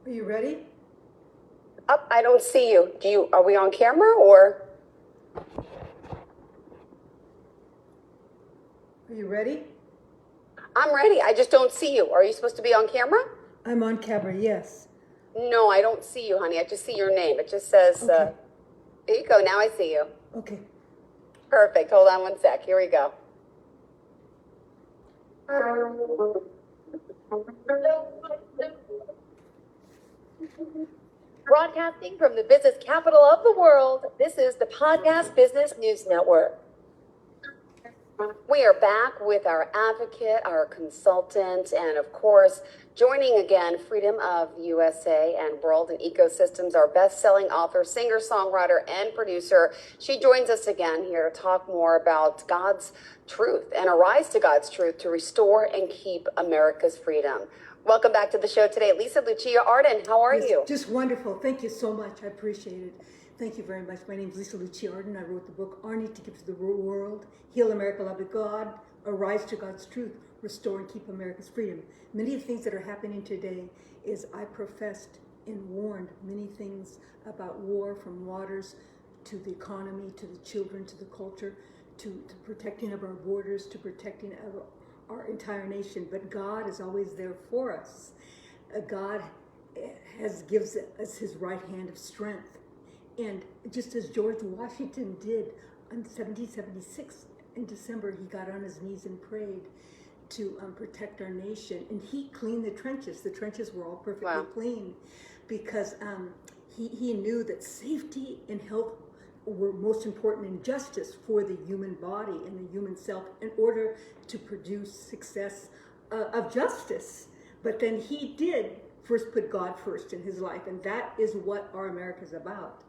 Are you ready? I don't see you. Are we on camera or? Are you ready? I'm ready. I just don't see you. Are you supposed to be on camera? I'm on camera, yes. No, I don't see you, honey. I just see your name. It just says, Okay. There you go. Now I see you. Okay. Perfect. Hold on one sec. Here we go. Broadcasting from the business capital of the world, this is the Podcast Business News Network. We are back with our advocate, our consultant, and of course, joining again, Freedom of USA and World and Ecosystems, our best-selling author, singer, songwriter, and producer. She joins us again here to talk more about God's truth and arise to God's truth to restore and keep America's freedom. Welcome back to the show today, Lisa Lucia Arden. How are you? Just wonderful. Thank you so much. I appreciate it. Thank you very much. My name is Lisa Lucia Arden. I wrote the book, Arnie to Give to the World, Heal America, Love to God, Arise to God's Truth, Restore and Keep America's Freedom. Many of the things that are happening today is I professed and warned many things about war, from waters to the economy, to the children, to the culture, to protecting of our borders, to protecting of our entire nation. But God is always there for us. God gives us his right hand of strength. And just as George Washington did in 1776, in December, he got on his knees and prayed to protect our nation. And he cleaned the trenches. The trenches were all perfectly clean because he knew that safety and health were most important, in justice for the human body and the human self in order to produce success of justice. But then he did first put God first in his life, and that is what our America is about.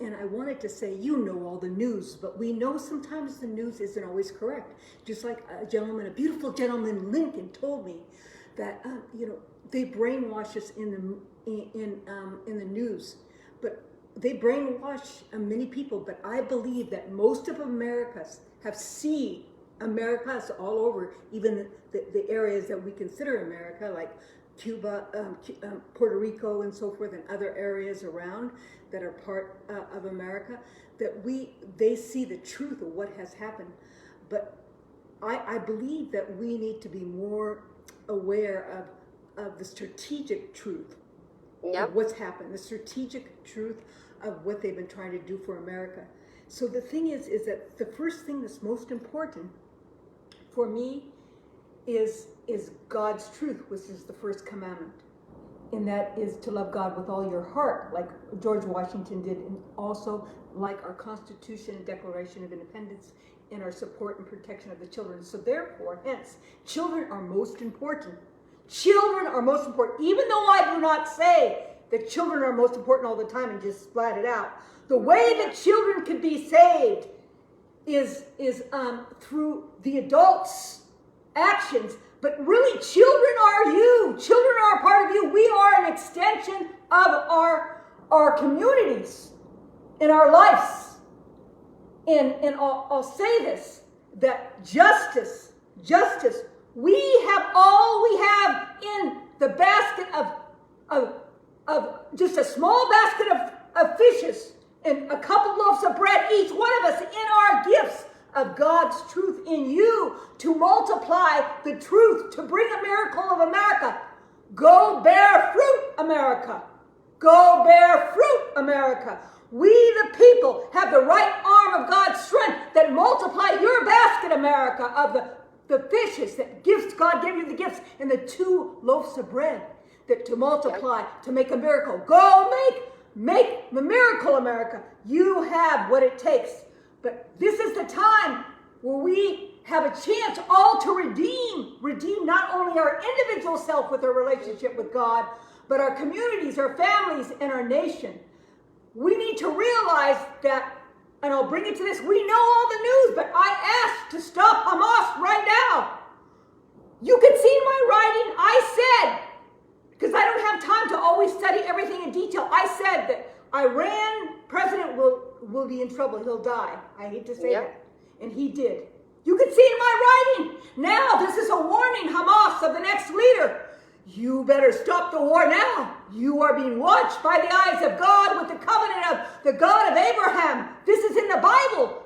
And I wanted to say, you know all the news, but we know sometimes the news isn't always correct. Just like a beautiful gentleman, Lincoln, told me that they brainwash us in the news, but they brainwash many people. But I believe that most of Americans have seen Americas all over, even the areas that we consider America, like Cuba, Puerto Rico, and so forth, and other areas around that are part of America, that they see the truth of what has happened. But I believe that we need to be more aware of the strategic truth of what's happened, the strategic truth of what they've been trying to do for America. So the thing is that the first thing that's most important for me is God's truth, which is the first commandment. And that is to love God with all your heart, like George Washington did, and also like our Constitution and Declaration of Independence, and our support and protection of the children. So therefore, hence, children are most important. Children are most important. Even though I do not say that children are most important all the time and just splat it out, the way that children can be saved is through the adults' actions. But really, children are you. Children are a part of you. We are an extension of our communities in our lives. And I'll say this, that justice, we have all we have in the basket of just a small basket of fishes and a couple loaves of bread, each one of us, in our gifts of God's truth in you to multiply the truth, to bring a miracle of America. Go bear fruit, America. Go bear fruit, America. We, the people, have the right arm of God's strength that multiply your basket, America, of the fishes that God gave you the gifts, and the 2 loaves of bread that to multiply, to make a miracle. Go make the miracle, America. You have what it takes. But this is the time where we have a chance all to redeem not only our individual self with our relationship with God, but our communities, our families, and our nation. We need to realize that, and I'll bring it to this, we know all the news, but I asked to stop Hamas right now. You can see in my writing, I said, because I don't have time to always study everything in detail, I said that Iran president will be in trouble. He'll die. I hate to say that. And he did. You can see in my writing. Now, this is a warning, Hamas, of the next leader. You better stop the war now. You are being watched by the eyes of God with the covenant of the God of Abraham. This is in the Bible.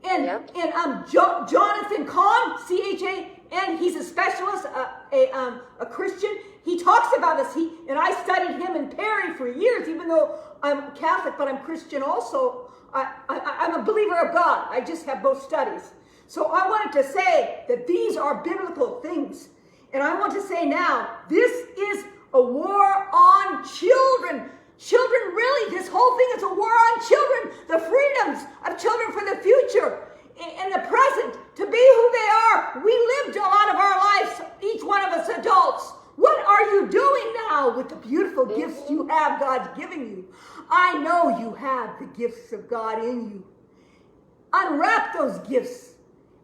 And Jonathan Cahn, Chan, he's a specialist, a Christian. He talks about this. And I studied him in Perry for years, even though I'm Catholic, but I'm Christian also. I'm a believer of God. I just have both studies. So I wanted to say that these are biblical things. And I want to say now, this is a war on children. Children, really, this whole thing is a war on children. The freedoms of children for the future and the present, to be who they are. We lived a lot of our lives, each one of us adults. What are you doing now with the beautiful gifts you have God's giving you? I know you have the gifts of God in you. Unwrap those gifts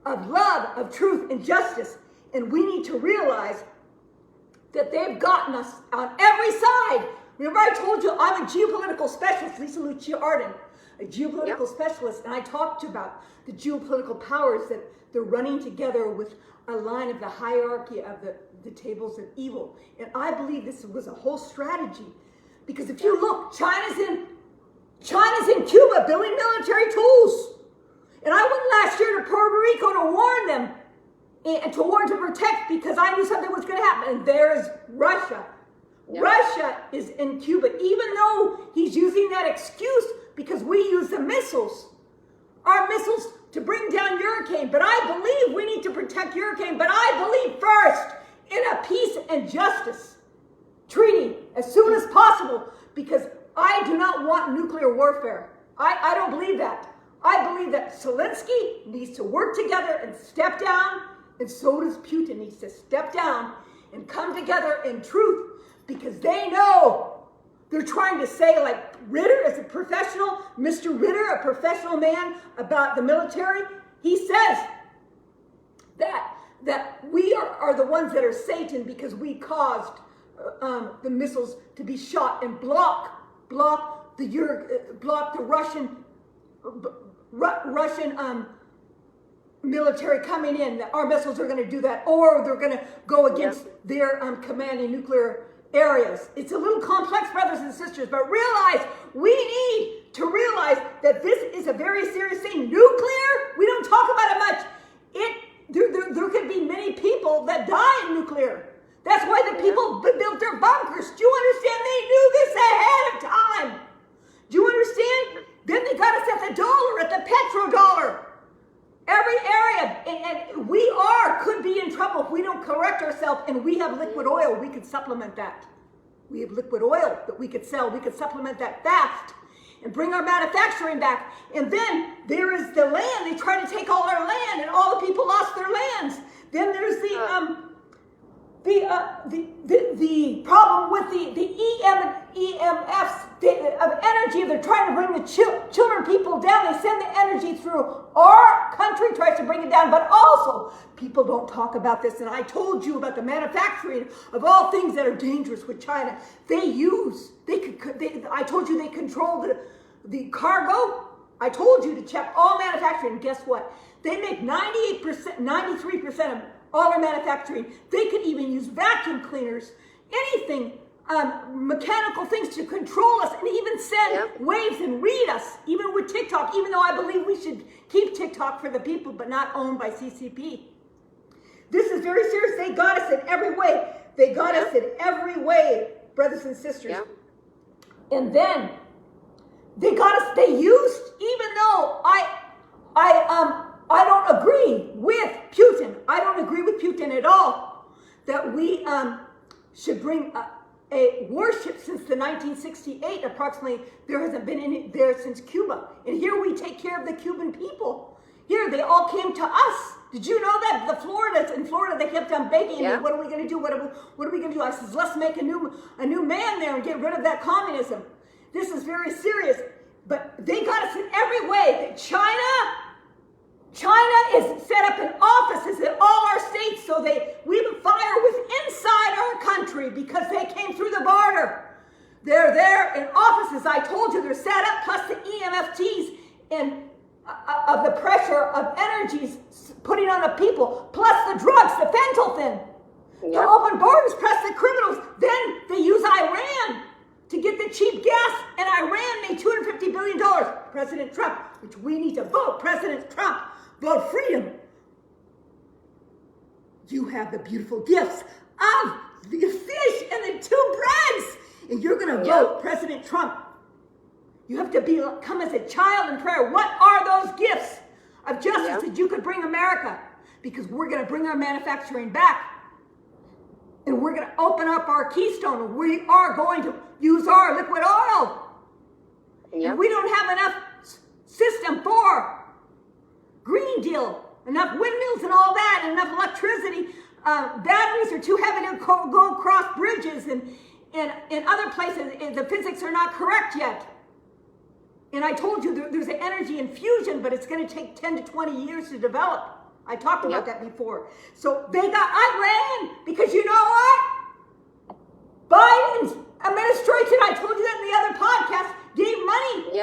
of love, of truth, and justice. And we need to realize that they've gotten us on every side. Remember I told you I'm a geopolitical specialist, Lisa Lucia Arden, a geopolitical specialist, and I talked about the geopolitical powers that they're running together with a line of the hierarchy of the tables of evil. And I believe this was a whole strategy. Because if you look, China's in Cuba building military tools. And I went last year to Puerto Rico to warn them and to protect, because I knew something was going to happen. And there's Russia. Yep. Russia is in Cuba, even though he's using that excuse because we use the missiles, our missiles, to bring down Hurricane. But I believe we need to protect Hurricane. But I believe first in a peace and justice treaty as soon as possible, because I do not want nuclear warfare. I don't believe that. I believe that Zelensky needs to work together and step down, and so does Putin needs to step down and come together in truth, because they know they're trying to say, like Ritter is a professional, Mr. Ritter, a professional man about the military. He says that we are the ones that are Satan because we caused the missiles to be shot and block the Russian military coming in. That our missiles are going to do that, or they're going to go against their commanding nuclear areas. It's a little complex, brothers and sisters, but we need to realize that this is a very serious thing. Nuclear, we don't talk about it much. There could be many people that die in nuclear. That's why the people built their bunkers. Do you understand? They knew this ahead of time. Do you understand? Then they got us at the dollar, at the petrodollar. Every area, and we could be in trouble if we don't correct ourselves, and we have liquid oil, we could supplement that. We have liquid oil that we could sell. We could supplement that fast and bring our manufacturing back. And then there is the land. They tried to take all our land, and all the people lost their lands. Then there's the problem with the EMFs of energy. They're trying to bring the children, people down. They send the energy through our country, tries to bring it down. But also, people don't talk about this. And I told you about the manufacturing of all things that are dangerous with China. I told you they control the cargo. I told you to check all manufacturing. Guess what? They make 98%, 93% of all our manufacturing. They could even use vacuum cleaners, anything, mechanical things to control us, and even send waves and read us, even with TikTok, even though I believe we should keep TikTok for the people, but not owned by CCP. This is very serious. They got us in every way. They got us in every way, brothers and sisters. And then they got us, they used, even though I don't agree with Putin. I don't agree with Putin at all that we should bring a warship since the 1968, approximately. There hasn't been any there since Cuba. And here we take care of the Cuban people. Here, they all came to us. Did you know that in Florida, they kept on begging me, what are we going to do? What are we going to do? I says, let's make a new man there and get rid of that communism. This is very serious. But they got us in every way. China is set up in offices in all our states, so we fire with inside our country because they came through the border. They're there in offices. I told you they're set up, plus the EMFTs and of the pressure of energies putting on the people, plus the drugs, the fentanyl thing. to open borders, press the criminals. Then they use Iran to get the cheap gas, and Iran made $250 billion. President Trump, which we need to vote. President Trump, vote freedom. You have the beautiful gifts of the fish and the two breads, and you're going to vote President Trump. You have to come as a child in prayer. What are those gifts of justice that you could bring America? Because we're going to bring our manufacturing back. And we're going to open up our keystone. We are going to use our liquid oil. And we don't have enough system for Green Deal, enough windmills and all that, and enough electricity. Batteries are too heavy to go across bridges, and in other places, the physics are not correct yet. And I told you there's an energy infusion, but it's going to take 10 to 20 years to develop. I talked about that before. So they got Iran because you know what? Biden's administration, I told you that in the other podcast, gave money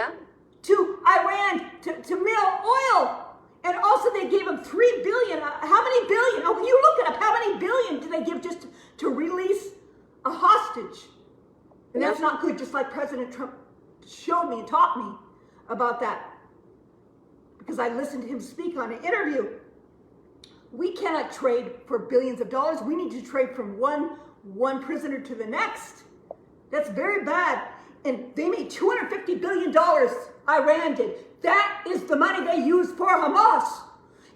to Iran to mill oil. And also they gave them $3 billion. How many billion? Oh, you look it up. How many billion did they give just to release a hostage? And that's not good, just like President Trump showed me and taught me about that. Because I listened to him speak on an interview. We cannot trade for billions of dollars. We need to trade from one prisoner to the next. That's very bad. And they made $250 billion, Iran did. That is the money they used for Hamas.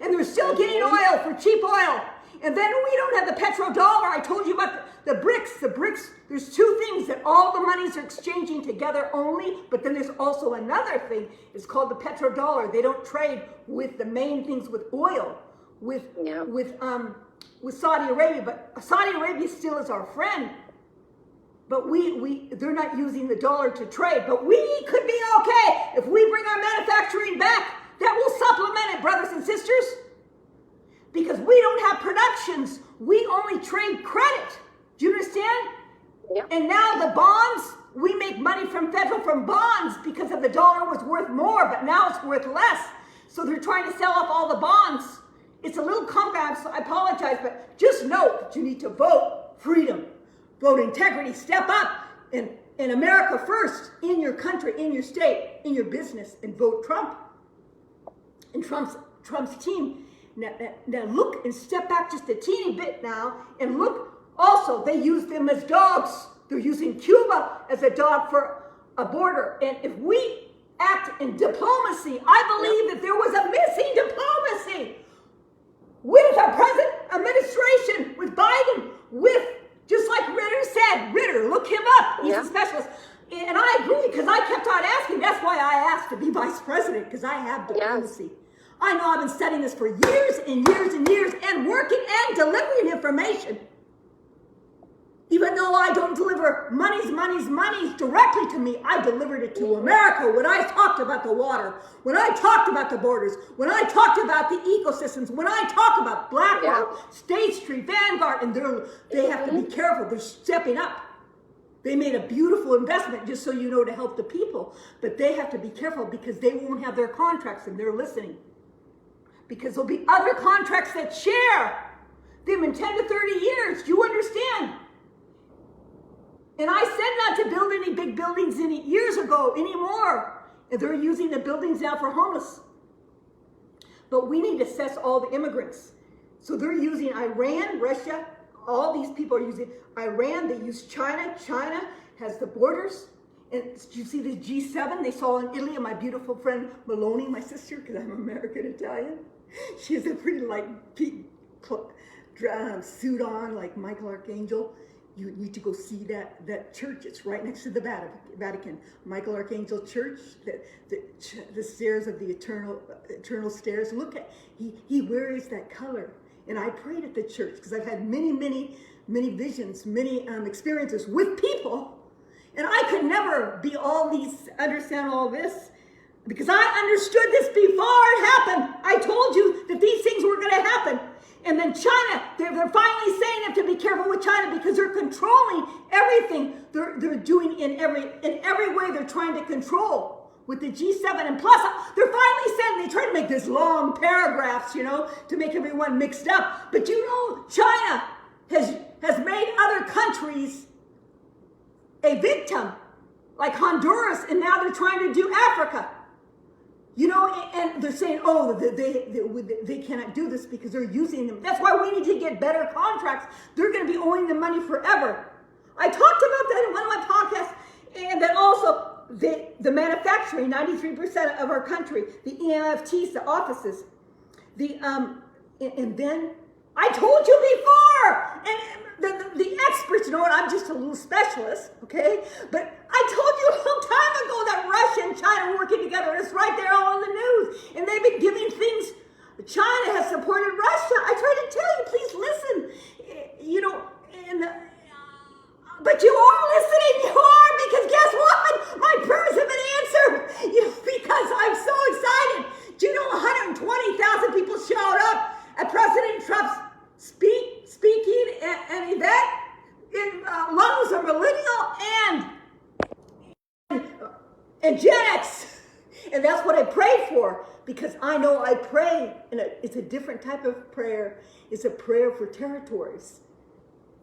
And they're still getting oil for cheap oil. And then we don't have the petrodollar. I told you about the BRICS. The BRICS, there's two things that all the monies are exchanging together only, but then there's also another thing. It's called the petrodollar. They don't trade with the main things with oil, with Saudi Arabia, but Saudi Arabia still is our friend. But they're not using the dollar to trade. But we could be okay if we bring our manufacturing back. That will supplement it, brothers and sisters. Because we don't have productions. We only trade credit. Do you understand? Yeah. And now the bonds, we make money from bonds because of the dollar was worth more, but now it's worth less. So they're trying to sell off all the bonds. It's a little compound, so I apologize, but just know that you need to vote freedom. Vote integrity, step up, and America first, in your country, in your state, in your business, and vote Trump. And Trump's team. Now look and step back just a teeny bit now, and look, also, they use them as dogs. They're using Cuba as a dog for a border. And if we act in diplomacy, I believe that there was a missing diplomacy with our present administration, with Biden, with, just like Ritter said, Ritter, look him up. He's a specialist. And I agree, because I kept on asking. That's why I asked to be vice president, because I have diplomacy. I know I've been studying this for years and years and years, and working and delivering information. Even though I don't deliver monies directly to me, I delivered it to America when I talked about the water, when I talked about the borders, when I talked about the ecosystems, when I talk about BlackRock, State Street, Vanguard, and they have to be careful. They're stepping up. They made a beautiful investment, just so you know, to help the people. But they have to be careful because they won't have their contracts and they're listening. Because there'll be other contracts that share them in 10 to 30 years. Do you understand? And I said not to build any big buildings years ago anymore. And they're using the buildings now for homeless. But we need to assess all the immigrants. So they're using Iran, Russia, all these people are using Iran. They use China. China has the borders. And do you see the G7 they saw in Italy? And my beautiful friend Maloney, my sister, because I'm American Italian. She has a pretty light pink suit on, like Michael Archangel. You need to go see that church. It's right next to the Vatican. Michael Archangel Church, the stairs of the eternal stairs. Look at, he wears that color. And I prayed at the church because I've had many visions, many experiences with people. And I could never understand all this because I understood this before it happened. I told you that these things were going to happen. And then China, they're finally saying you have to be careful with China because they're controlling everything. They're doing in every way they're trying to control with the G7. And plus, they're finally saying, they try to make this long paragraphs, to make everyone mixed up. But China has has made other countries a victim, like Honduras, and now they're trying to do Africa. You know, and they're saying, oh, they cannot do this because they're using them. That's why we need to get better contracts. They're going to be owing them money forever. I talked about that in one of my podcasts. And then also the manufacturing, 93% of our country, the EMFTs, the offices, and then I told you before, and the experts know it. I'm just a little specialist, okay? But I told you a long time ago that Russia and China are working together. It's right there all in the news. And they've been giving things. China has supported Russia. I try to tell you, please listen. You know, but you are listening. You are, because guess what? My prayers have been answered. You know, because I'm so excited. Do you know 120,000 people showed up at President Trump's speaking an event in London's a millennial and Gen X. And that's what I prayed for, because I know I pray, and it's a different type of prayer. It's a prayer for territories.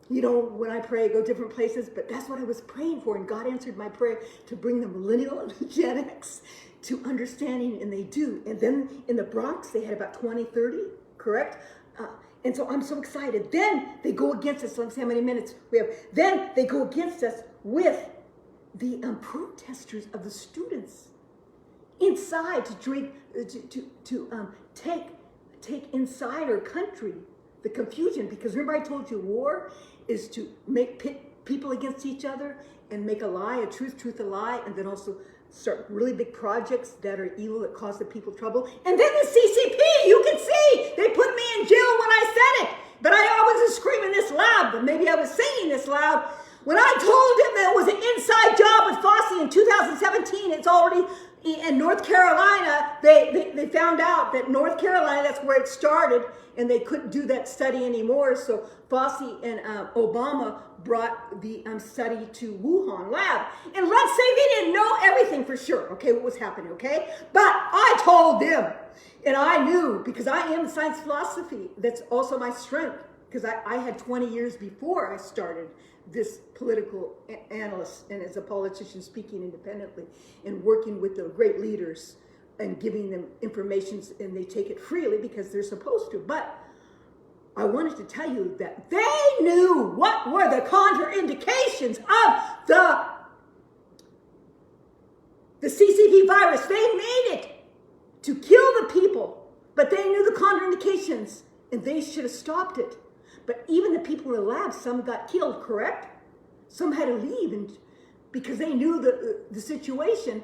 You know, when I pray, I go different places, but that's what I was praying for, and God answered my prayer to bring the millennial and Gen X to understanding, and they do. And then in the Bronx, they had about 20, 30, correct? And so I'm so excited. Then they go against us. Let's see how many minutes we have. Then they go against us with the protesters of the students inside to drink, take inside our country the confusion. Because remember I told you war is to pit people against each other and make a lie, a truth, a lie, and then also start really big projects that are evil, that cause the people trouble. And then the CCP, you can see, they put me in jail when I said it. But I wasn't screaming this loud, but maybe I was singing this loud. When I told him that it was an inside job with Fossey in 2017, it's already in North Carolina, they found out that North Carolina, that's where it started, and they couldn't do that study anymore. So Fossey and Obama brought the study to Wuhan lab. And let's say they didn't know everything for sure, okay, what was happening, okay? But I told them, and I knew, because I am science philosophy. That's also my strength, because I had 20 years before I started this political analyst and as a politician speaking independently and working with the great leaders and giving them information, and they take it freely because they're supposed to. But I wanted to tell you that they knew what were the contraindications of the CCP virus. They made it to kill the people, but they knew the contraindications, and they should have stopped it. But even the people in the lab, some got killed, correct? Some had to leave because they knew the situation.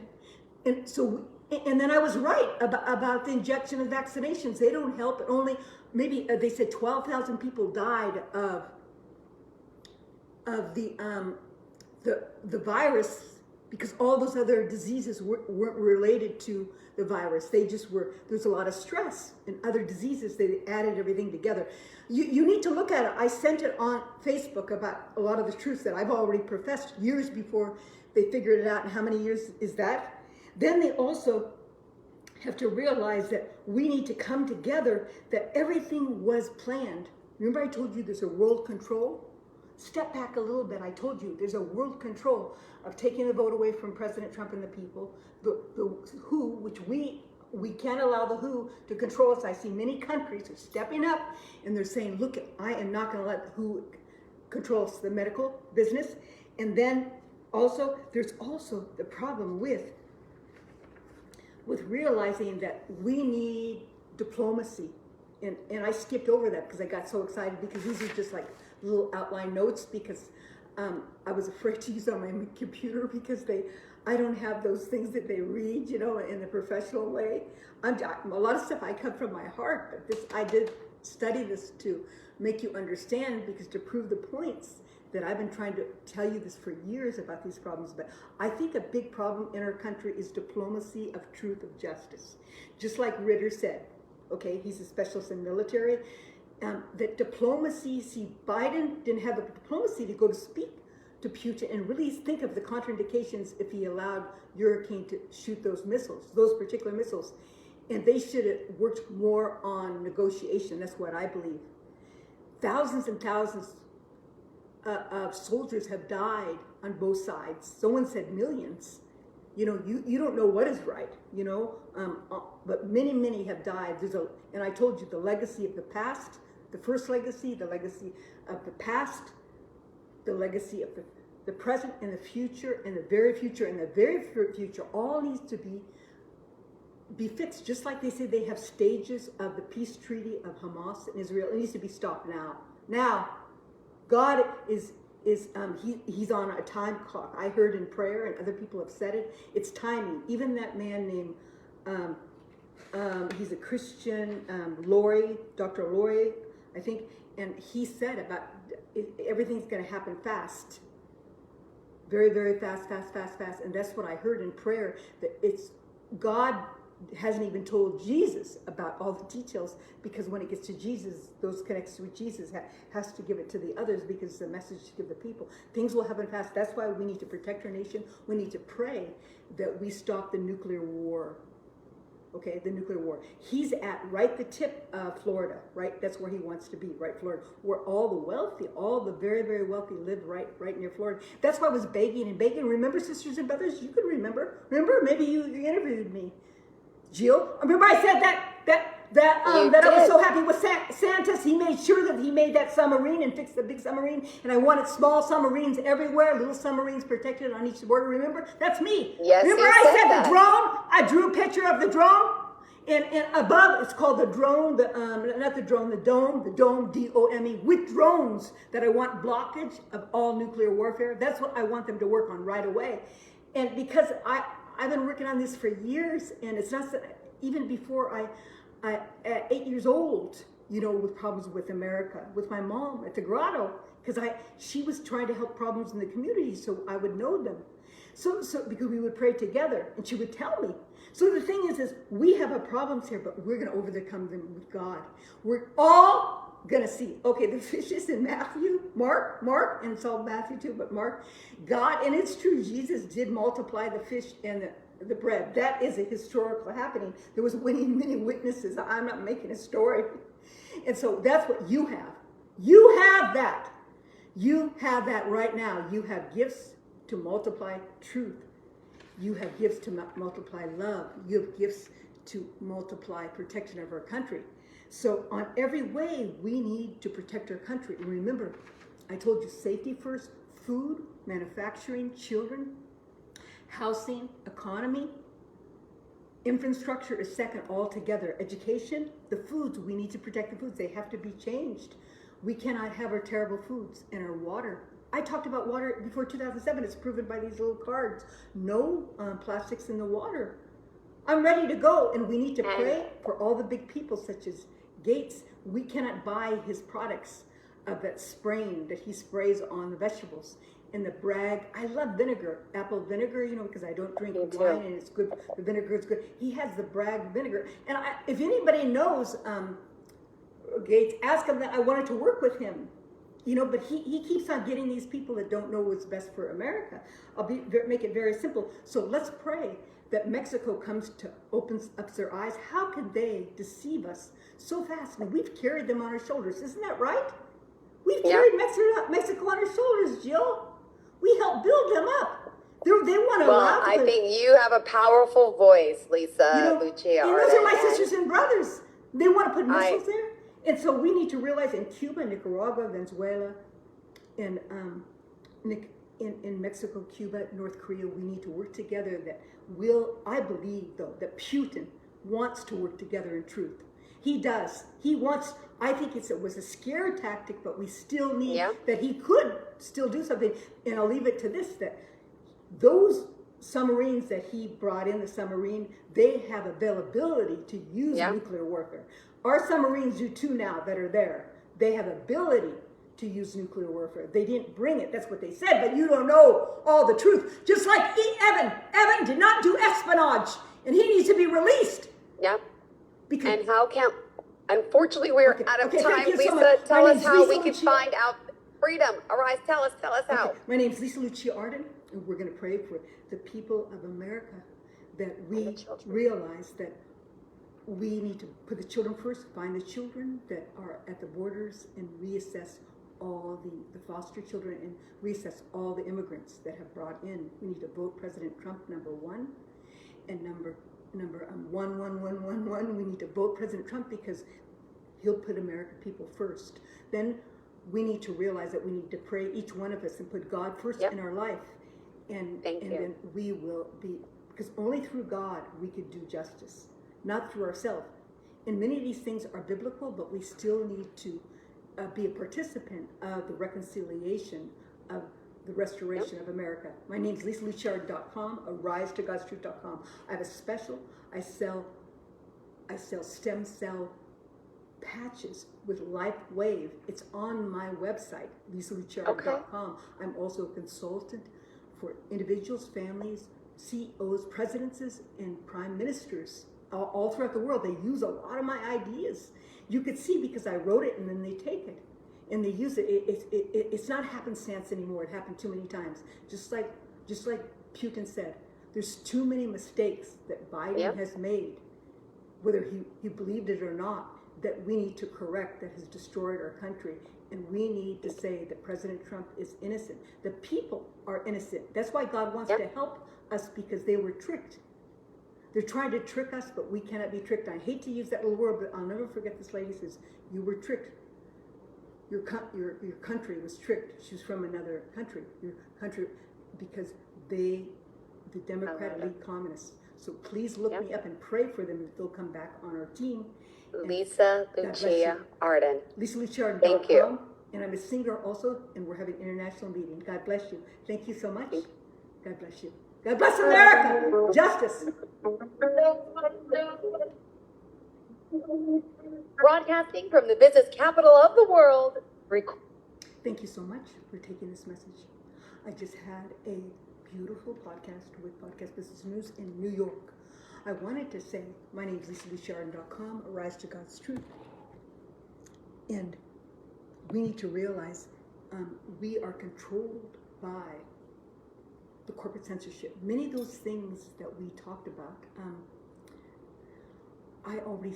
And so, and then I was right about the injection of vaccinations. They don't help. Only maybe they said 12,000 people died of the virus, because all those other diseases weren't related to the virus. They just were, there's a lot of stress and other diseases. They added everything together. You need to look at it. I sent it on Facebook about a lot of the truths that I've already professed years before they figured it out. And how many years is that? Then they also have to realize that we need to come together, that everything was planned. Remember I told you there's a world control? Step back a little bit. I told you there's a world control of taking the vote away from President Trump and the people. The WHO, which we can't allow the WHO to control us. I see many countries are stepping up and they're saying, look, I am not going to let the WHO control the medical business. And then also, there's also the problem with realizing that we need diplomacy. And I skipped over that because I got so excited, because these are just like little outline notes, because I was afraid to use on my computer because I don't have those things that they read, you know, in the professional way. A lot of stuff I come from my heart, but I did study this to make you understand, because to prove the points that I've been trying to tell you this for years about these problems. But I think a big problem in our country is diplomacy of truth, of justice. Just like Ritter said, okay, he's a specialist in military, that diplomacy, see, Biden didn't have the diplomacy to go to speak to Putin and really think of the contraindications if he allowed Hurricane to shoot those missiles, those particular missiles. And they should have worked more on negotiation. That's what I believe. Thousands and thousands soldiers have died on both sides. Someone said millions. You don't know what is right, but many have died. And I told you the legacy of the past, the first legacy, the legacy of the past, the legacy of the present and the future and the very future and the very future all needs to be fixed. Just like they say they have stages of the peace treaty of Hamas and Israel. It needs to be stopped now. Now, God is he's on a time clock. I heard in prayer, and other people have said it. It's timing. Even that man named he's a Christian, Dr. Laurie, I think, and he said about everything's going to happen fast, very, very fast, and that's what I heard in prayer. That it's God hasn't even told Jesus about all the details, because when it gets to Jesus, those connected with Jesus has to give it to the others, because it's a message to give the people. Things will happen fast. That's why we need to protect our nation. We need to pray that we stop the nuclear war. Okay, the nuclear war. He's at right the tip of Florida, right? That's where he wants to be, right? Florida, where all the wealthy, all the very, very wealthy live right near Florida. That's why I was begging and begging. Remember, sisters and brothers? You can remember. Remember? Maybe you interviewed me. Jill, remember I said that I was so happy with Santos. He made sure that he made that submarine and fixed the big submarine. And I wanted small submarines everywhere, little submarines protected on each border. Remember? That's me. Yes, remember you I said that. The drone? I drew a picture of the drone. And above, it's called the drone, not the drone, the dome, D-O-M-E, with drones that I want blockage of all nuclear warfare. That's what I want them to work on right away. And because I've been working on this for years, and it's not even before I at 8 years old, with problems with America, with my mom at the grotto, because she was trying to help problems in the community, so I would know them. So because we would pray together, and she would tell me. So the thing is we have our problems here, but we're going to overcome them with God. We're all going to see. Okay, the fishes in Matthew, Mark, and it's all Matthew too, but Mark, God, and it's true, Jesus did multiply the fish and the bread. That is a historical happening. There was many witnesses. I'm not making a story. And so that's what you have. You have that. You have that right now. You have gifts to multiply truth. You have gifts to multiply love. You have gifts to multiply protection of our country. So on every way, we need to protect our country. And remember, I told you safety first, food, manufacturing, children, housing, economy. Infrastructure is second altogether. Education, the foods, we need to protect the foods. They have to be changed. We cannot have our terrible foods and our water. I talked about water before 2007. It's proven by these little cards. No plastics in the water. I'm ready to go, and we need to pray for all the big people such as Gates. We cannot buy his products of that spraying that he sprays on the vegetables. And the brag, I love vinegar, apple vinegar, because I don't drink wine and it's good. The vinegar is good. He has the brag vinegar. And if anybody knows Gates, ask him that. I wanted to work with him. But he keeps on getting these people that don't know what's best for America. Make it very simple. So let's pray that Mexico opens up their eyes. How can they deceive us so fast? And we've carried them on our shoulders. Isn't that right? We've carried Mexico on our shoulders, Jill. We helped build them up. They want to. Well, I think you have a powerful voice, Lisa Lucia. And those are my sisters and brothers. They want to put missiles there. And so we need to realize in Cuba, Nicaragua, Venezuela, in Mexico, Cuba, North Korea, we need to work together. I believe, though, that Putin wants to work together in truth. He does. He wants, I think it was a scare tactic, but we still need that he could still do something. And I'll leave it to this, that those submarines that he brought in, they have availability to use nuclear warfare. Our submarines do too now that are there. They have ability to use nuclear warfare. They didn't bring it. That's what they said, but you don't know all the truth. Just like Evan. Evan did not do espionage, and he needs to be released. Yeah. And how can... Unfortunately, we're out of time. Lisa, tell us how we can find out freedom. Arise, tell us how. My name is Lisa Lucia Arden, and we're going to pray for the people of America, that we realize that we need to put the children first, find the children that are at the borders, and reassess all the foster children and reassess all the immigrants that have brought in. We need to vote President Trump number one, and number 11111. We need to vote President Trump because he'll put American people first. Then we need to realize that we need to pray, each one of us, and put God first in our life, and then we will be, because only through God we could do justice, not through ourselves. And many of these things are biblical, but we still need to be a participant of the reconciliation of the restoration of America. My name is LisaLuciard.com, AriseToGod'sTruth.com. I have a special. I sell stem cell patches with Life Wave. It's on my website, LisaLuciard.com. I'm also a consultant for individuals, families, CEOs, presidents, and prime ministers all throughout the world. They use a lot of my ideas. You could see because I wrote it and then they take it and they use it. It's not happenstance anymore. It happened too many times. Just like Putin said, there's too many mistakes that Biden has made, whether he believed it or not, that we need to correct, that has destroyed our country. And we need to say that President Trump is innocent. The people are innocent. That's why God wants to help us, because they were tricked. They're trying to trick us, but we cannot be tricked. I hate to use that little word, but I'll never forget this lady says, you were tricked. Your country was tricked. She was from another country. Your country, because the Democrat League communists. So please look me up and pray for them that they'll come back on our team. Lisa Lucia Arden. LisaLuciard.com. Thank you. And I'm a singer also, and we're having an international meeting. God bless you. Thank you so much. God bless you. God bless America. Justice. Broadcasting from the business capital of the world. Thank you so much for taking this message. I just had a beautiful podcast with Podcast Business News in New York. I wanted to say, my name is LisaLuciard.com, Arise to God's Truth. And we need to realize we are controlled by the corporate censorship. Many of those things that we talked about, I already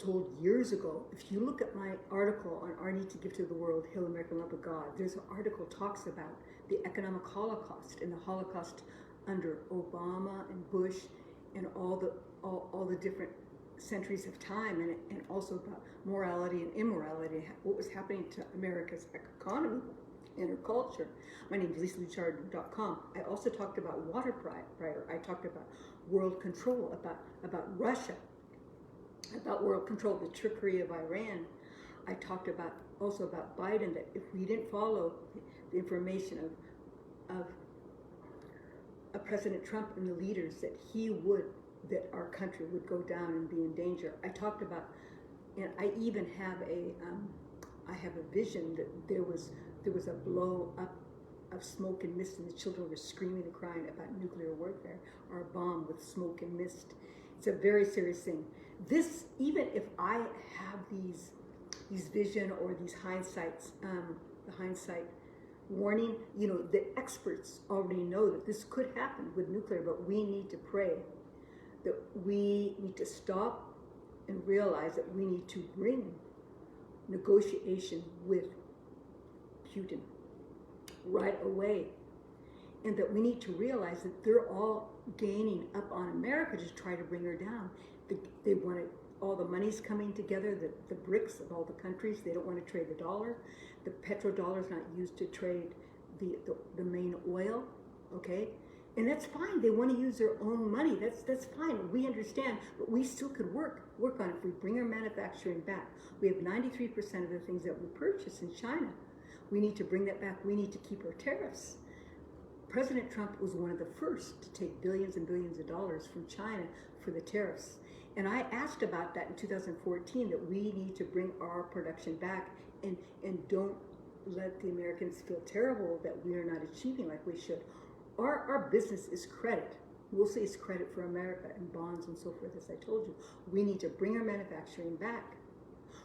told years ago. If you look at my article on Our Need to Give to the World, Heal American Love of God, there's an article talks about the economic Holocaust and the Holocaust under Obama and Bush and all the different centuries of time, and also about morality and immorality, what was happening to America's economy and her culture. My name is LisaLuciard.com. I also talked about water prior. I talked about world control, about Russia, about world control, the trickery of Iran. I talked also about Biden, that if we didn't follow the information of President Trump and the leaders, that our country would go down and be in danger. I talked about, and I even have I have a vision that there was a blow up of smoke and mist, and the children were screaming and crying about nuclear warfare or a bomb with smoke and mist. It's a very serious thing. This, even if I have these vision or these the hindsight warning, the experts already know that this could happen with nuclear, but we need to pray that we need to stop and realize that we need to bring negotiation with Putin right away, and that we need to realize that they're all gaining up on America to try to bring her down. They want all the money's coming together, the BRICS of all the countries. They don't want to trade the dollar. The petrodollar is not used to trade the main oil, okay? And that's fine. They want to use their own money. That's fine. We understand, but we still could work on it if we bring our manufacturing back. We have 93% of the things that we purchase in China. We need to bring that back. We need to keep our tariffs. President Trump was one of the first to take billions and billions of dollars from China for the tariffs. And I asked about that in 2014, that we need to bring our production back and don't let the Americans feel terrible that we are not achieving like we should. Our business is credit. We'll say it's credit for America and bonds and so forth, as I told you. We need to bring our manufacturing back.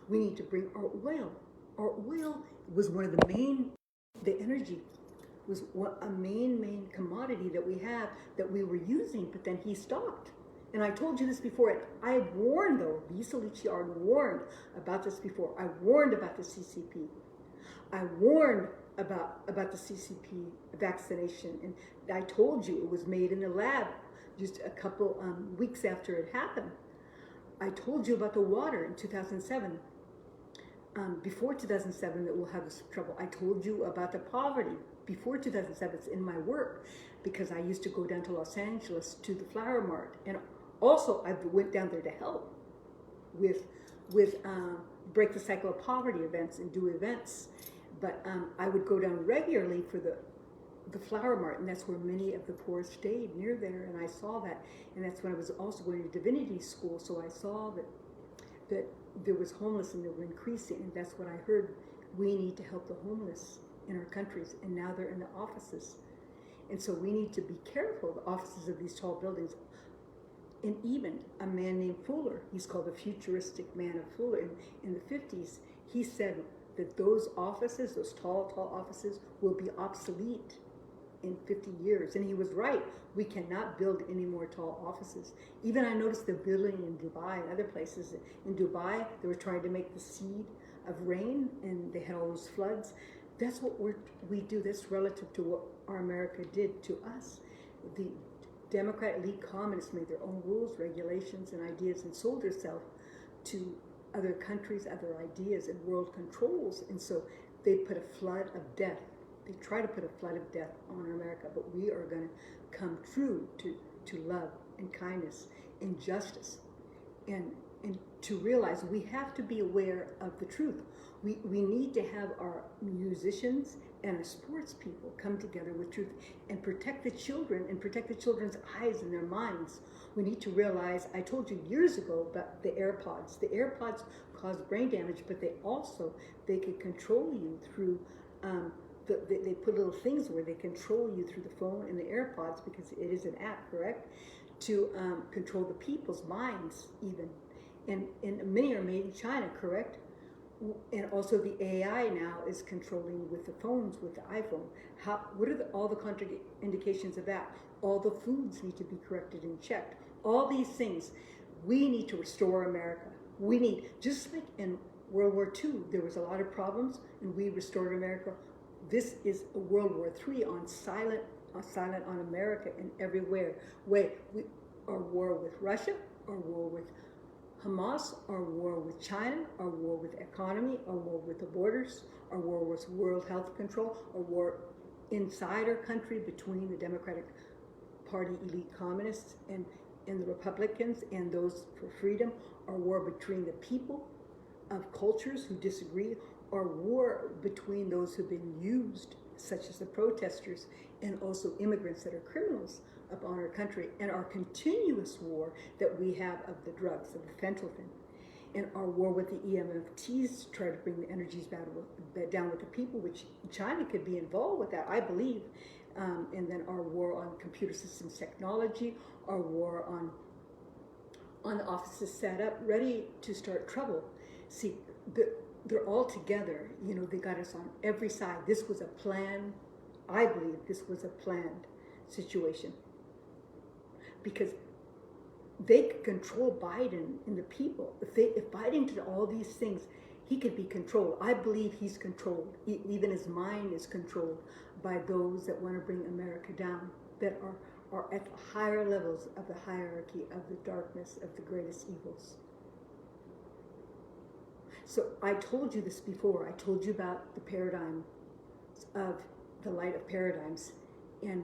We need to bring our oil. Our oil was one of the energy was a main commodity that we have, that we were using, but then he stopped. And I told you this before. I warned, though, Lisa Luciard warned about this before. I warned about the CCP. I warned about the CCP vaccination, and I told you it was made in the lab just a couple weeks after it happened. I told you about the water in 2007. Before 2007 that we'll have this trouble. I told you about the poverty before 2007. It's in my work because I used to go down to Los Angeles to the Flower Mart, and also I went down there to help with break the cycle of poverty events and do events. But I would go down regularly for the Flower Mart, and that's where many of the poor stayed, near there, and I saw that. And that's when I was also going to divinity school, so I saw that there was homeless and they were increasing, and that's what I heard. We need to help the homeless in our countries, and now they're in the offices. And so we need to be careful, the offices of these tall buildings. And even a man named Fuller, he's called the futuristic man of Fuller, in the 50s, he said that those offices, those tall offices, will be obsolete in 50 years. And he was right. We cannot build any more tall offices. Even I noticed they're building in Dubai and other places. In Dubai, they were trying to make the seed of rain, and they had all those floods. That's what we do. That's relative to what our America did to us. The Democrat elite communists made their own rules, regulations, and ideas, and sold themselves to other countries, other ideas, and world controls. And so they put a flood of death. They try to put a flood of death on America, but we are going to come true to love and kindness and justice, and to realize we have to be aware of the truth. We need to have our musicians and the sports people come together with truth and protect the children and protect the children's eyes and their minds. We need to realize, I told you years ago about the AirPods. The AirPods cause brain damage, but they could control you through, they put little things where they control you through the phone and the AirPods, because it is an app, correct? To control the people's minds even. And many are made in China, correct? And also the AI now is controlling with the phones, with the iPhone. What are all the contraindications of that? All the foods need to be corrected and checked. All these things. We need to restore America. We need, just like in World War II, there was a lot of problems and we restored America. This is a World War III on silent on America in everywhere. Our war with Russia, our war with Hamas, our war with China, our war with economy, our war with the borders, our war with World Health Control, our war inside our country between the Democratic Party elite communists and the Republicans and those for freedom, our war between the people of cultures who disagree, our war between those who've been used, such as the protesters, and also immigrants that are criminals upon our country, and our continuous war that we have of the drugs, of the fentanyl, and our war with the EMFTs to try to bring the energies down with the people, which China could be involved with that, I believe. And then our war on computer systems technology, our war on the offices set up, ready to start trouble. See, they're all together. They got us on every side. This was a plan. I believe this was a planned situation, because they could control Biden and the people. If Biden did all these things, he could be controlled. I believe he's controlled. Even his mind is controlled by those that want to bring America down, that are at the higher levels of the hierarchy of the darkness of the greatest evils. So I told you this before. I told you about the paradigm of the light of paradigms, and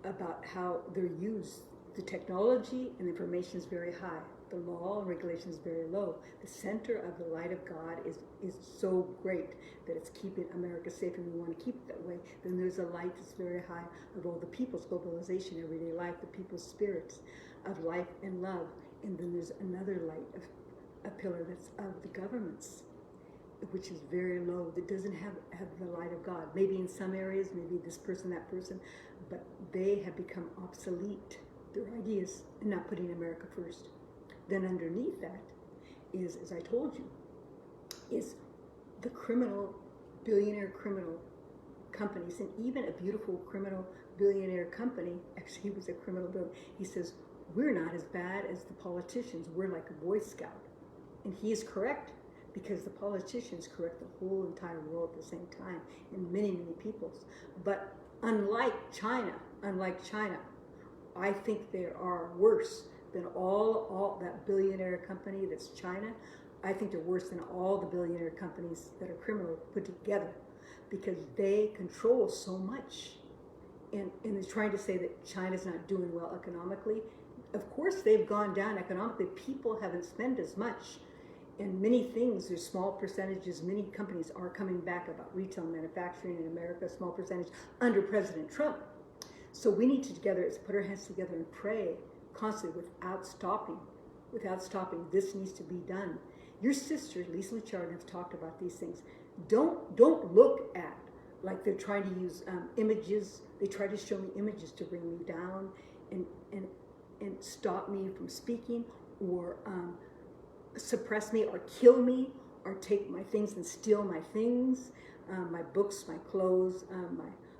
about how they're used. The technology and information is very high. The law and regulation is very low. The center of the light of God is so great that it's keeping America safe, and we want to keep it that way. Then there's a light that's very high of all the people's globalization, everyday life, the people's spirits of life and love. And then there's another light, a pillar that's of the governments, which is very low, that doesn't have the light of God. Maybe in some areas, maybe this person, that person, but they have become obsolete, their ideas, and not putting America first. Then underneath that is, as I told you, is the billionaire criminal companies, and even a beautiful criminal billionaire company, actually he was a criminal billionaire, he says, we're not as bad as the politicians, we're like a Boy Scout. And he is correct. because the politicians correct the whole entire world at the same time, and many, many peoples. But unlike China, I think they are worse than all that billionaire company that's China. I think they're worse than all the billionaire companies that are criminal put together, because they control so much. And they're trying to say that China's not doing well economically. Of course, they've gone down economically. People haven't spent as much. And many things, there's small percentages, many companies are coming back about retail manufacturing in America, small percentage, under President Trump. So we need to put our hands together and pray constantly without stopping. This needs to be done. Your sister, Lisa Luchard, have talked about these things. Don't look at, like they're trying to use images. They try to show me images to bring me down and stop me from speaking, or suppress me, or kill me, or take my things and steal my things, my books, my clothes,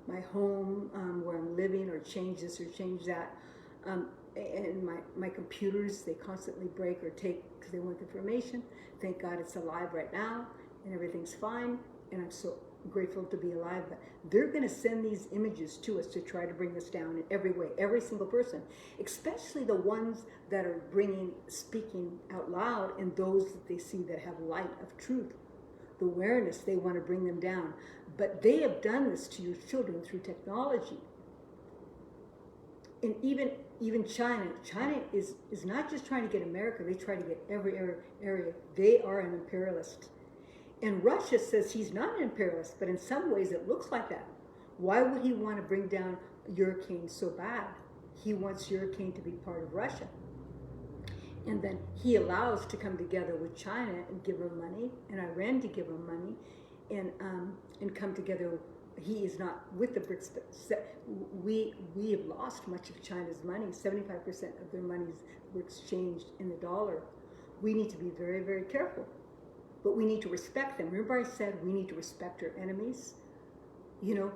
my home, where I'm living, or change this or change that. And my computers, they constantly break or take because they want information. Thank God it's alive right now and everything's fine, and I'm so grateful to be alive. But they're going to send these images to us to try to bring us down in every way, every single person, especially the ones that are speaking out loud, and those that they see that have light of truth, the awareness. They want to bring them down. But they have done this to your children through technology. And even China is not just trying to get America, they try to get every area. They are an imperialist. And Russia says he's not an imperialist, but in some ways it looks like that. Why would he want to bring down Ukraine so bad? He wants Ukraine to be part of Russia. And then he allows to come together with China and give them money, and Iran to give them money, and come together. He is not with the BRICS, but we have lost much of China's money. 75% of their monies were exchanged in the dollar. We need to be very, very careful. But we need to respect them. Remember I said we need to respect our enemies? You know,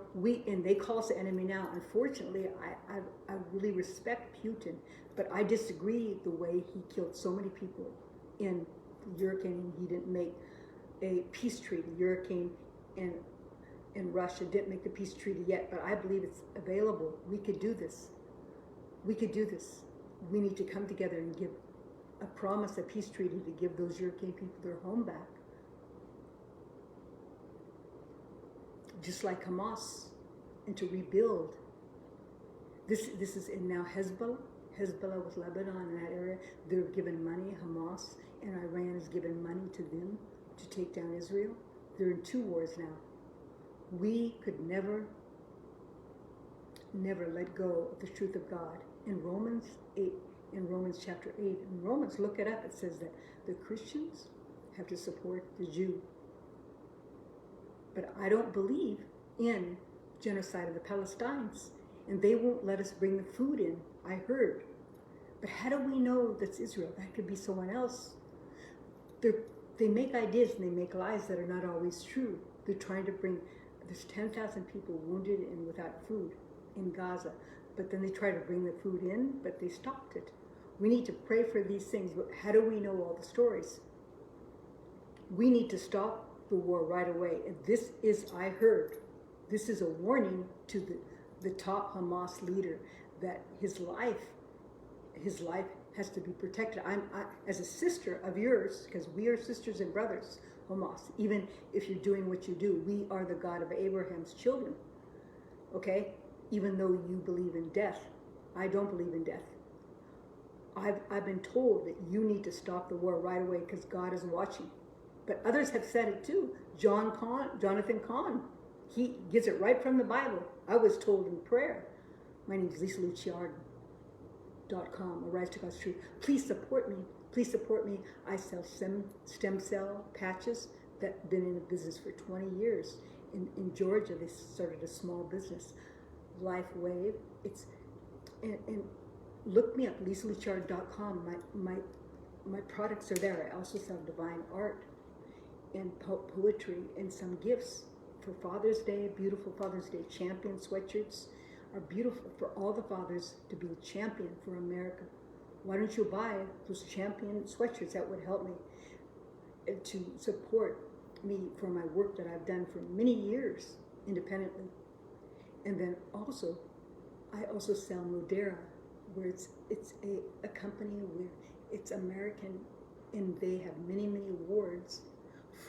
and they call us the enemy now. Unfortunately, I really respect Putin, but I disagree the way he killed so many people in Ukraine. He didn't make a peace treaty. Ukraine and Russia didn't make the peace treaty yet, but I believe it's available. We could do this. We could do this. We need to come together and give a promise, a peace treaty, to give those European people their home back. Just like Hamas, and to rebuild. This is in now Hezebollah with Lebanon in that area. They're given money, Hamas, and Iran has given money to them to take down Israel. They're in 2 wars now. We could never let go of the truth of God. In Romans chapter 8, in Romans, look it up, it says that the Christians have to support the Jew. But I don't believe in genocide of the Palestinians, and they won't let us bring the food in, I heard. But how do we know that's Israel? That could be someone else. They make ideas and they make lies that are not always true. They're trying to bring, there's 10,000 people wounded and without food in Gaza. But then they try to bring the food in, but they stopped it. We need to pray for these things, but how do we know all the stories? We need to stop the war right away. And this is, I heard, this is a warning to the top Hamas leader that his life has to be protected. I as a sister of yours, because we are sisters and brothers, Hamas, even if you're doing what you do, we are the God of Abraham's children, okay? Even though you believe in death, I don't believe in death. I've been told that you need to stop the war right away because God is watching. But others have said it too. Jonathan Kahn, he gets it right from the Bible. I was told in prayer. My name is LisaLuciard.com, Arise to God's Truth. Please support me. Please support me. I sell stem cell patches that have been in the business for 20 years. In Georgia, they started a small business, Life Wave. And look me up, LisaLuciard.com. My products are there. I also sell divine art and poetry and some gifts for Father's Day, beautiful Father's Day champion sweatshirts are beautiful for all the fathers to be a champion for America. Why don't you buy those champion sweatshirts? That would help me. to support me for my work that I've done for many years independently. And then also, I also sell Modera, where it's a company where it's American, and they have many awards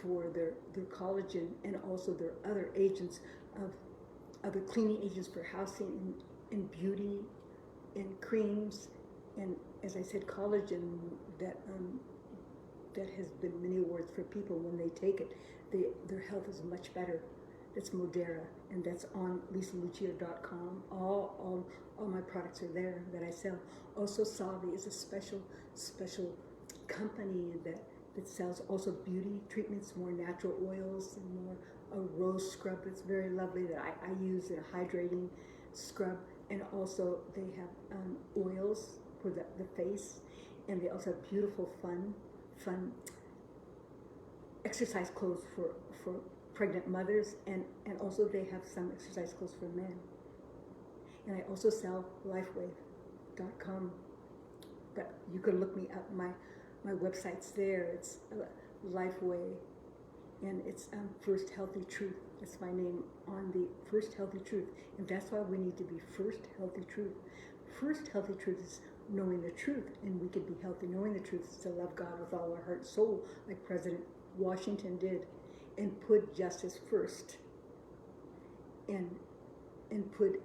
for their collagen and also their other agents of other cleaning agents for housing and beauty and creams, and as I said, collagen that has been many awards for people. When they take it, their health is much better. That's Modera, and that's on lisalucia.com. All my products are there that I sell. Also, Savi is a special company that sells also beauty treatments, more natural oils, and more a rose scrub that's very lovely that I use, in a hydrating scrub. And also they have oils for the face, and they also have beautiful fun exercise clothes for pregnant mothers, and also they have some exercise clothes for men. And I also sell lifewave.com, but you can look me up. My website's there. It's Lifeway, and it's First Healthy Truth. That's my name on the First Healthy Truth, and that's why we need to be First Healthy Truth. First Healthy Truth is knowing the truth, and we can be healthy. Knowing the truth is to love God with all our heart and soul, like President Washington did, and put justice first, and put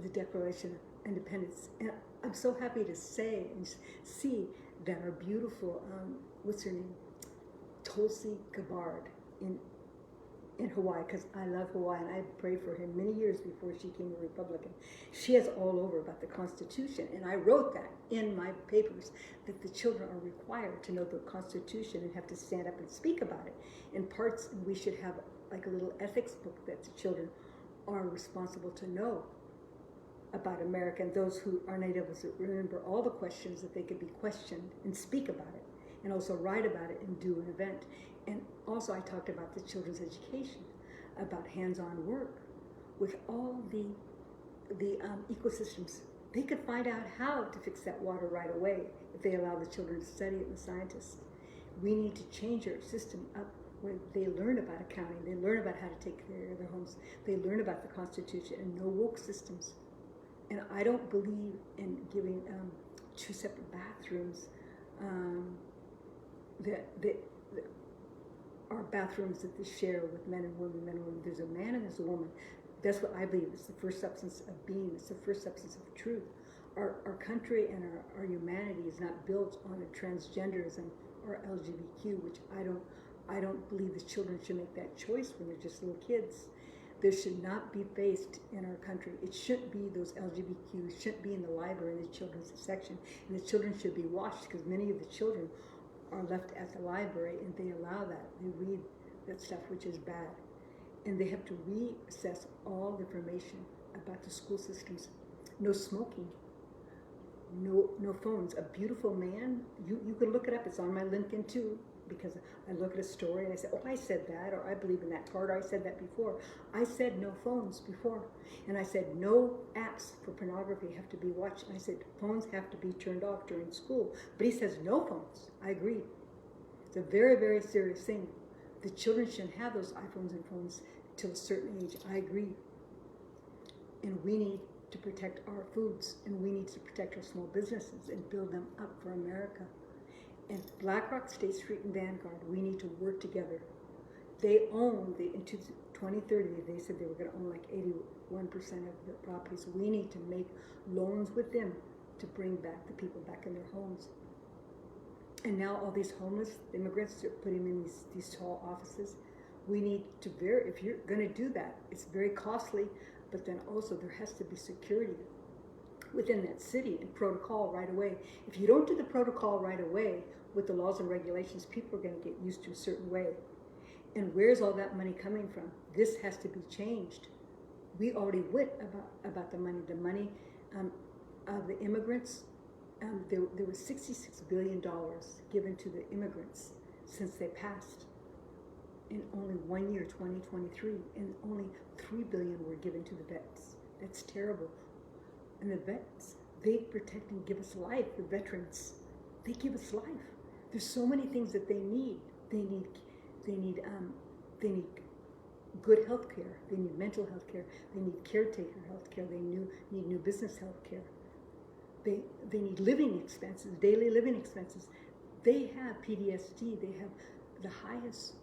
the Declaration of Independence. And I'm so happy to say and see that our beautiful, what's her name, Tulsi Gabbard in Hawaii, because I love Hawaii and I prayed for her many years before she became a Republican. She has all over about the Constitution, and I wrote that in my papers, that the children are required to know the Constitution and have to stand up and speak about it. In parts, we should have like a little ethics book that the children are responsible to know about America, and those who are Native remember all the questions that they could be questioned and speak about it, and also write about it and do an event. And also I talked about the children's education, about hands-on work with all the ecosystems. They could find out how to fix that water right away if they allow the children to study it and the scientists. We need to change our system up where they learn about accounting, they learn about how to take care of their homes, they learn about the Constitution, and no woke systems. And I don't believe in giving 2 separate bathrooms. That are bathrooms that they share with men and women, There's a man and there's a woman. That's what I believe. It's the first substance of being. It's the first substance of truth. Our country and our humanity is not built on a transgenderism or LGBTQ, which I don't believe the children should make that choice when they're just little kids. There should not be based in our country. It shouldn't be those LGBTQs, shouldn't be in the library in the children's section. And the children should be watched, because many of the children are left at the library and they allow that. They read that stuff, which is bad. And they have to reassess all the information about the school systems. No smoking, no phones. A beautiful man, you can look it up. It's on my LinkedIn too, because I look at a story and I say, oh, I said that, or I believe in that part, or I said that before. I said no phones before. And I said no apps for pornography have to be watched. And I said phones have to be turned off during school. But he says no phones. I agree. It's a very, very serious thing. The children shouldn't have those iPhones and phones till a certain age. I agree. And we need to protect our foods, and we need to protect our small businesses and build them up for America. And BlackRock, State Street, and Vanguard, we need to work together. They own, in 2030, they said they were going to own like 81% of the properties. We need to make loans with them to bring back the people back in their homes. And now all these homeless immigrants are putting them in these tall offices. We need to, if you're going to do that, it's very costly, but then also there has to be security within that city and protocol right away. If you don't do the protocol right away with the laws and regulations, people are going to get used to a certain way. And where's all that money coming from? This has to be changed. We already went about the money. The money of the immigrants, there was $66 billion given to the immigrants since they passed. In only 1 year, 2023, and only $3 billion were given to the vets. That's terrible. And the vets, they protect and give us life. The veterans, they give us life. There's so many things that they need. They need they need they need good health care. They need mental health care. They need caretaker health care. They need new business health care. They need living expenses, daily living expenses. They have PTSD. They have the highest